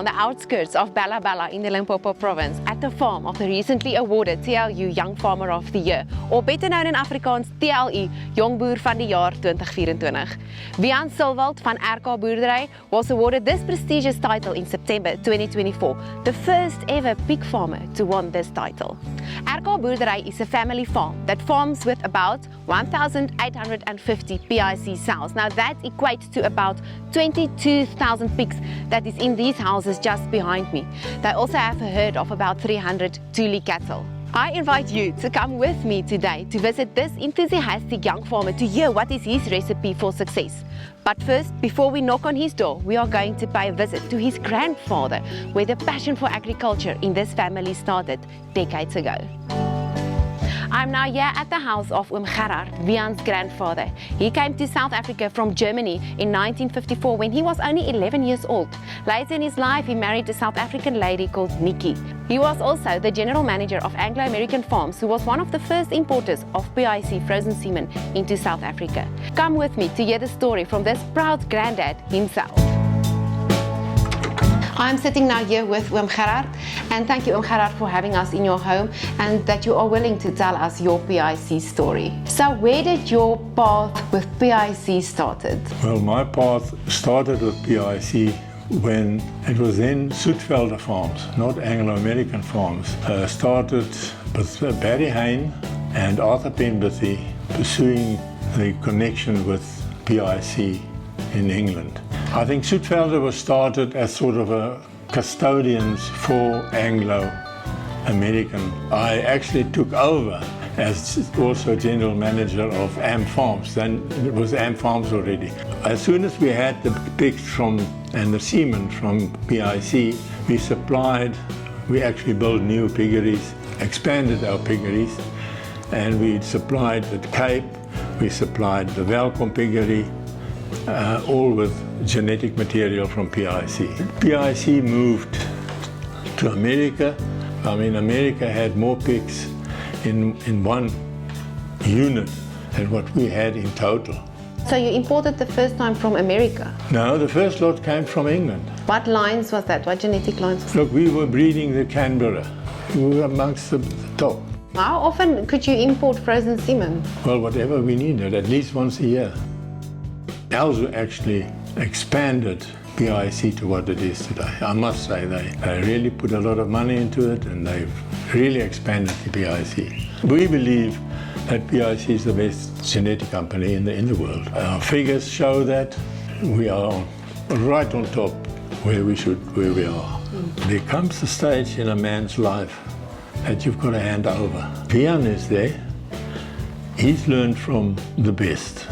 on the outskirts of Bela-Bela in the Limpopo province at the farm of the recently awarded TLU Young Farmer of the Year, or better known in Afrikaans TLU Jongboer van die Jaar 2024. Wian Süllwald van RK Boerdery was awarded this prestigious title in September 2024, the first ever pig farmer to win this title. RK Boerdery is a family farm that farms with about 1,850 PIC sows. Now that equates to about 22,000 pigs that is in these houses just behind me. They also have a herd of about 300 Tuli cattle. I invite you to come with me today to visit this enthusiastic young farmer to hear what is his recipe for success. But first, before we knock on his door, we are going to pay a visit to his grandfather, where the passion for agriculture in this family started decades ago. I'm now here at the house of Gerhard, Wian's grandfather. He came to South Africa from Germany in 1954 when he was only 11 years old. Later in his life, he married a South African lady called Nikki. He was also the general manager of Anglo-American Farms, who was one of the first importers of PIC frozen semen into South Africa. Come with me to hear the story from this proud granddad himself. I'm sitting now here with Gerhard, and thank you, Gerhard, for having us in your home and that you are willing to tell us your PIC story. So where did your path with PIC started? Well, my path started with PIC when it was then Süllwald farms, not Anglo-American farms. Started with Barry Hayne and Arthur Penberthy pursuing the connection with PIC in England. I think Süllwald was started as sort of a custodians for Anglo-American. I actually took over as also general manager of AM Farms. Then it was AM Farms already. As soon as we had the pigs and the semen from PIC, we actually built new piggeries, expanded our piggeries, and we supplied the Cape, we supplied the Welkom piggery, all with genetic material from PIC. PIC moved to America. I mean, America had more pigs in one unit than what we had in total. So you imported the first time from America? No, the first lot came from England. What lines was that? What genetic lines? Look, we were breeding the Canberra. We were amongst the top. How often could you import frozen semen? Well, whatever we needed, at least once a year. Also actually expanded PIC to what it is today. I must say they really put a lot of money into it, and they've really expanded the PIC. We believe that PIC is the best genetic company in the world. Our figures show that we are right on top where we are. There comes a stage in a man's life that you've got to hand over. Vian is there. He's learned from the best.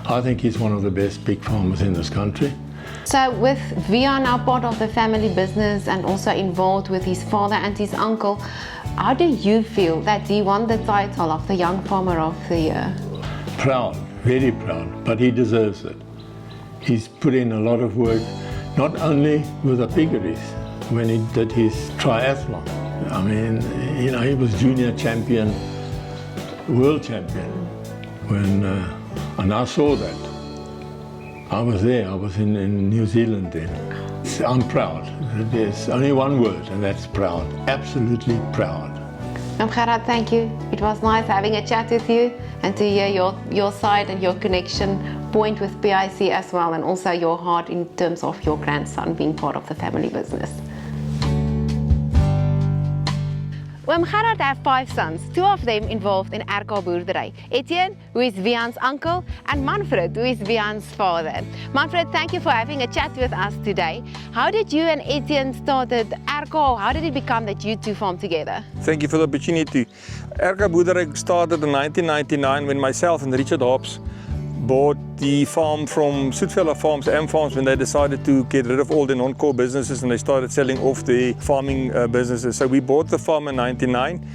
I think he's one of the best pig farmers in this country. So with Vian now part of the family business and also involved with his father and his uncle, how do you feel that he won the title of the Young Farmer of the Year? Proud, very proud, but he deserves it. He's put in a lot of work, not only with the piggeries, when he did his triathlon. I mean, you know, he was junior champion, world champion, and I saw that. I was there, I was in New Zealand then. I'm proud. There's only one word, and that's proud. Absolutely proud. Gerhard, thank you. It was nice having a chat with you and to hear your side and your connection point with PIC as well, and also your heart in terms of your grandson being part of the family business. Gerhard have 5 sons, 2 of them involved in RK Boerdery. Etienne, who is Vian's uncle, and Manfred, who is Vian's father. Manfred, thank you for having a chat with us today. How did you and Etienne started RK? How did it become that you two farm together? Thank you for the opportunity. RK Boerdery started in 1999 when myself and Richard Hobbs bought the farm from Süllwald Farms, AM Farms, when they decided to get rid of all the non-core businesses and they started selling off the farming businesses. So we bought the farm in 1999,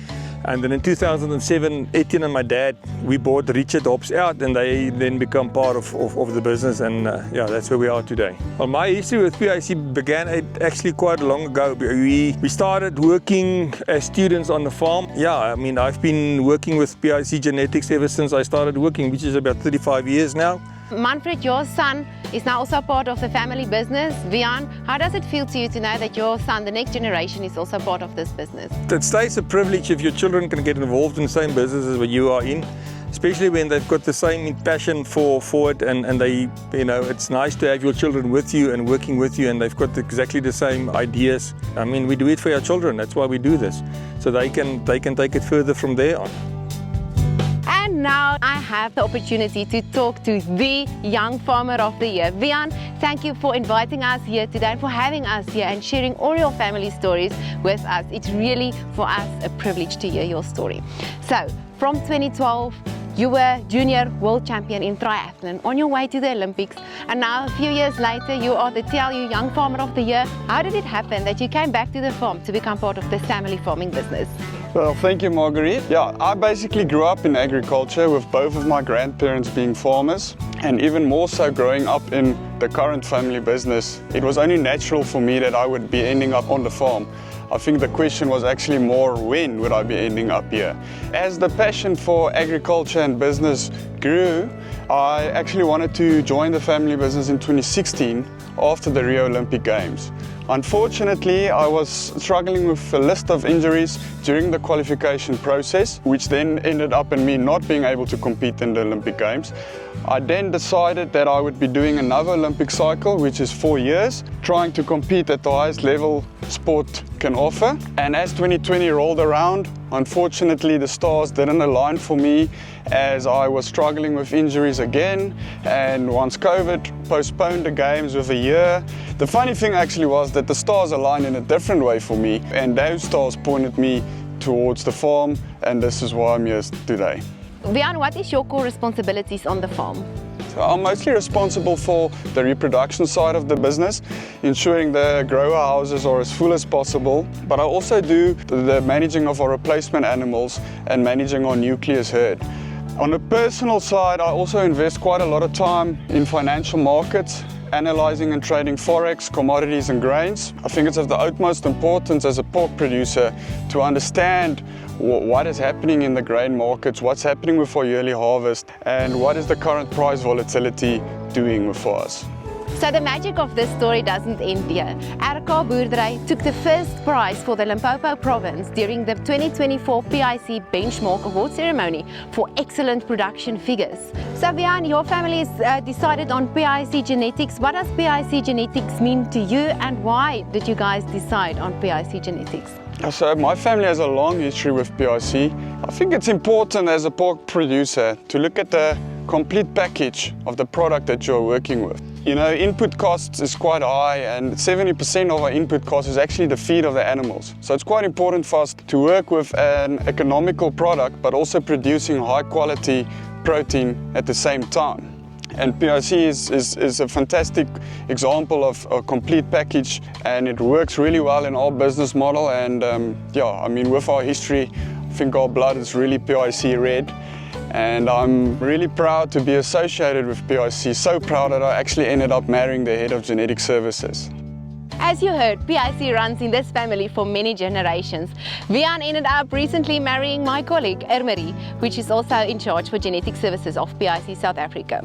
and then in 2007, Etienne and my dad, we bought Richard Hobbs out, and they then become part of the business, and yeah, that's where we are today. Well, my history with PIC began actually quite long ago. We started working as students on the farm. Yeah, I mean, I've been working with PIC genetics ever since I started working, which is about 35 years now. Manfred, your son is now also part of the family business. Vian, how does it feel to you to know that your son, the next generation, is also part of this business? It stays a privilege if your children can get involved in the same business as what you are in, especially when they've got the same passion for it, and they, you know, it's nice to have your children with you and working with you, and they've got exactly the same ideas. I mean, we do it for our children. That's why we do this, so they can take it further from there on. And now I have the opportunity to talk to the Young Farmer of the Year. Vian, thank you for inviting us here today and for having us here and sharing all your family stories with us. It's really, for us, a privilege to hear your story. So, from 2012, you were junior world champion in triathlon on your way to the Olympics, and now a few years later you are the TLU Young Farmer of the Year. How did it happen that you came back to the farm to become part of this family farming business? Well, thank you, Marguerite. Yeah, I basically grew up in agriculture with both of my grandparents being farmers, and even more so growing up in the current family business. It was only natural for me that I would be ending up on the farm. I think the question was actually more, when would I be ending up here? As the passion for agriculture and business grew, I actually wanted to join the family business in 2016 after the Rio Olympic Games. Unfortunately, I was struggling with a list of injuries during the qualification process, which then ended up in me not being able to compete in the Olympic Games. I then decided that I would be doing another Olympic cycle, which is 4 years, trying to compete at the highest level sport can offer. And as 2020 rolled around, unfortunately the stars didn't align for me, as I was struggling with injuries again, and once COVID postponed the games with a year. The funny thing actually was that the stars aligned in a different way for me, and those stars pointed me towards the farm, and this is why I'm here today. Vian, what is your core responsibilities on the farm? So I'm mostly responsible for the reproduction side of the business, ensuring the grower houses are as full as possible, but I also do the managing of our replacement animals and managing our nucleus herd. On a personal side, I also invest quite a lot of time in financial markets, analyzing and trading forex, commodities and grains. I think it's of the utmost importance as a pork producer to understand what is happening in the grain markets, what's happening with our yearly harvest, and what is the current price volatility doing for us. So the magic of this story doesn't end here. RK Boerdery took the first prize for the Limpopo province during the 2024 PIC Benchmark Award ceremony for excellent production figures. So Vian, your family has decided on PIC genetics. What does PIC genetics mean to you, and why did you guys decide on PIC genetics? So my family has a long history with PIC. I think it's important as a pork producer to look at the complete package of the product that you're working with. You know, input costs is quite high, and 70% of our input cost is actually the feed of the animals. So it's quite important for us to work with an economical product, but also producing high quality protein at the same time. And PIC is a fantastic example of a complete package, and it works really well in our business model. And yeah, I mean, with our history, I think our blood is really PIC red. And I'm really proud to be associated with PIC, so proud that I actually ended up marrying the head of genetic services. As you heard, PIC runs in this family for many generations. Vian ended up recently marrying my colleague, Ermery, which is also in charge for genetic services of PIC South Africa.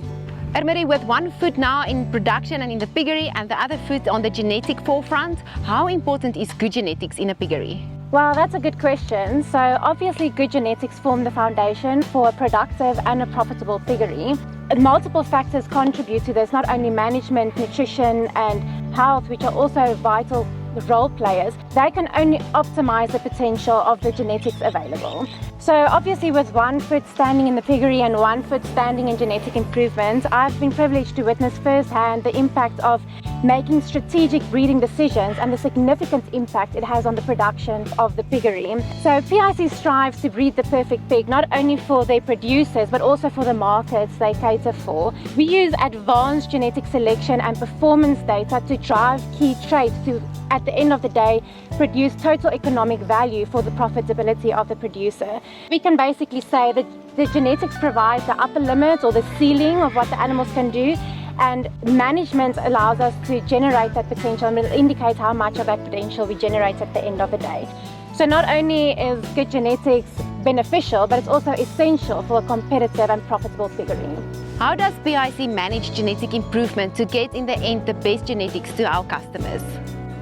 Ermery, with one foot now in production and in the piggery and the other foot on the genetic forefront, how important is good genetics in a piggery? Well, that's a good question. So obviously good genetics form the foundation for a productive and a profitable piggery. Multiple factors contribute to this, not only management, nutrition and health, which are also vital role players. They can only optimize the potential of the genetics available. So obviously with one foot standing in the piggery and one foot standing in genetic improvement, I've been privileged to witness firsthand the impact of making strategic breeding decisions and the significant impact it has on the production of the piggery. So PIC strives to breed the perfect pig, not only for their producers, but also for the markets they cater for. We use advanced genetic selection and performance data to drive key traits to, at the end of the day, produce total economic value for the profitability of the producer. We can basically say that the genetics provide the upper limit or the ceiling of what the animals can do, and management allows us to generate that potential and will indicate how much of that potential we generate at the end of the day. So not only is good genetics beneficial, but it's also essential for a competitive and profitable piggery. How does PIC manage genetic improvement to get in the end the best genetics to our customers?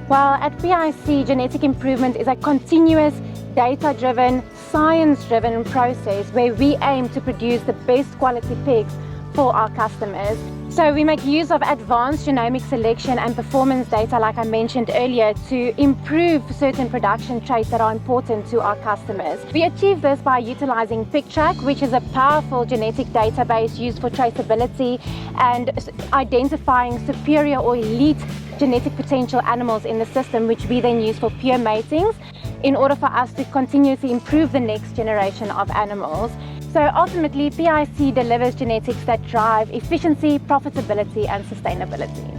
Well, at PIC, genetic improvement is a continuous, data-driven, science-driven process where we aim to produce the best quality pigs for our customers. So we make use of advanced genomic selection and performance data, like I mentioned earlier, to improve certain production traits that are important to our customers. We achieve this by utilizing PigTrack, which is a powerful genetic database used for traceability and identifying superior or elite genetic potential animals in the system, which we then use for peer matings in order for us to continuously improve the next generation of animals. So ultimately, PIC delivers genetics that drive efficiency, profitability and sustainability.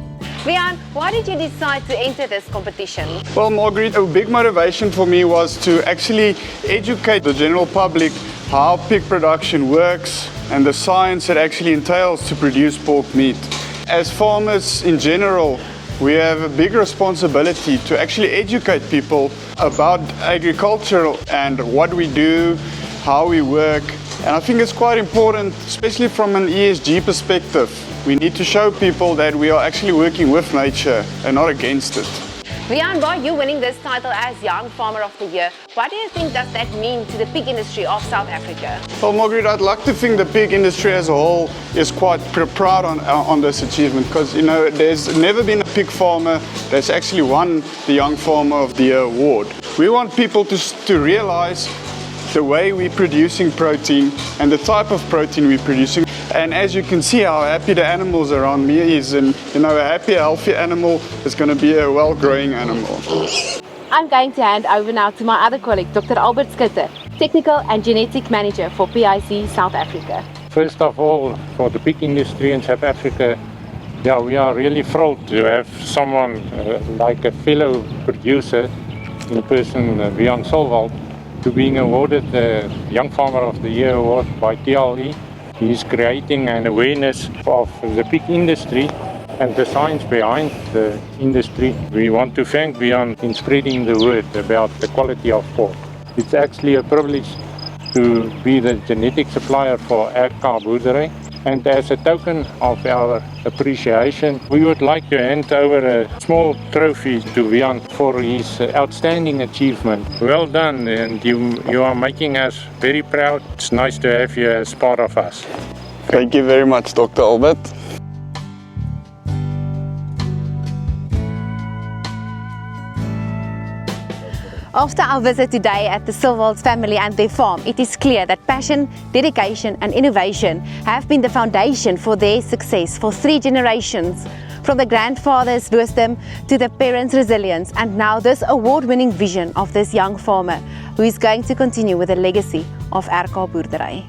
Vian, why did you decide to enter this competition? Well, Margaret, a big motivation for me was to actually educate the general public how pig production works and the science it actually entails to produce pork meat. As farmers in general, we have a big responsibility to actually educate people about agriculture and what we do, how we work. And I think it's quite important, especially from an ESG perspective. We need to show people that we are actually working with nature and not against it. Vian, by you winning this title as Young Farmer of the Year, what do you think does that mean to the pig industry of South Africa? Well, Margaret, I'd like to think the pig industry as a whole is quite proud on this achievement, because there's never been a pig farmer that's actually won the Young Farmer of the Year award. We want people to realize the way we're producing protein and the type of protein we're producing. And as you can see how happy the animals around me is, and a happy, healthy animal is going to be a well-growing animal. I'm going to hand over now to my other colleague, Dr. Albert Schutte, Technical and Genetic Manager for PIC South Africa. First of all, for the pig industry in South Africa, we are really thrilled to have someone like a fellow producer in person, Wian Süllwald, to being awarded the Young Farmer of the Year award by TLU. He's creating an awareness of the pig industry and the science behind the industry. We want to thank Vian in spreading the word about the quality of pork. It's actually a privilege to be the genetic supplier for RK Boerdery. And as a token of our appreciation, we would like to hand over a small trophy to Vian for his outstanding achievement. Well done, and you are making us very proud. It's nice to have you as part of us. Thank you very much, Dr. Albert. After our visit today at the Süllwald family and their farm, it is clear that passion, dedication and innovation have been the foundation for their success for 3 generations, from the grandfather's wisdom to the parents' resilience, and now this award-winning vision of this young farmer who is going to continue with the legacy of RK Boerdery.